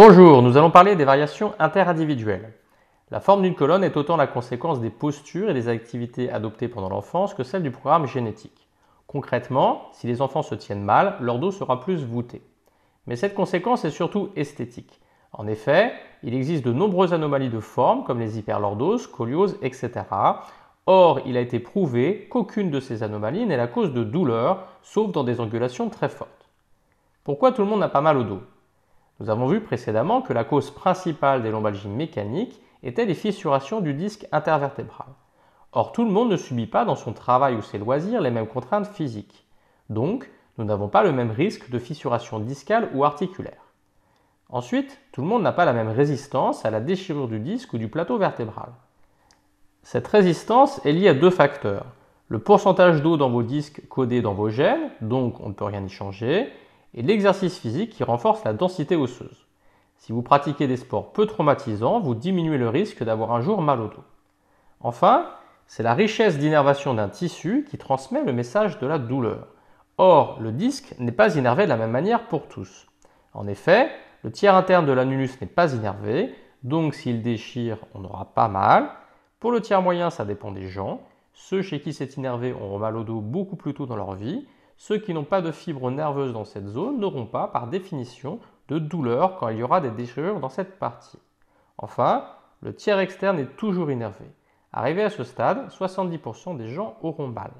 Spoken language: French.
Bonjour, nous allons parler des variations interindividuelles. La forme d'une colonne est autant la conséquence des postures et des activités adoptées pendant l'enfance que celle du programme génétique. Concrètement, si les enfants se tiennent mal, leur dos sera plus voûté. Mais cette conséquence est surtout esthétique. En effet, il existe de nombreuses anomalies de forme comme les hyperlordoses, scolioses, etc. Or, il a été prouvé qu'aucune de ces anomalies n'est la cause de douleurs, sauf dans des angulations très fortes. Pourquoi tout le monde n'a pas mal au dos ? Nous avons vu précédemment que la cause principale des lombalgies mécaniques était les fissurations du disque intervertébral. Or, tout le monde ne subit pas dans son travail ou ses loisirs les mêmes contraintes physiques. Donc, nous n'avons pas le même risque de fissuration discale ou articulaire. Ensuite, tout le monde n'a pas la même résistance à la déchirure du disque ou du plateau vertébral. Cette résistance est liée à deux facteurs. Le pourcentage d'eau dans vos disques codé dans vos gènes, donc on ne peut rien y changer, et l'exercice physique qui renforce la densité osseuse. Si vous pratiquez des sports peu traumatisants, vous diminuez le risque d'avoir un jour mal au dos. Enfin, c'est la richesse d'innervation d'un tissu qui transmet le message de la douleur. Or, le disque n'est pas innervé de la même manière pour tous. En effet, le tiers interne de l'annulus n'est pas innervé, donc s'il déchire, on n'aura pas mal. Pour le tiers moyen, ça dépend des gens. Ceux chez qui c'est innervé auront mal au dos beaucoup plus tôt dans leur vie. Ceux qui n'ont pas de fibres nerveuses dans cette zone n'auront pas, par définition, de douleur quand il y aura des déchirures dans cette partie. Enfin, le tiers externe est toujours innervé. Arrivé à ce stade, 70% des gens auront mal.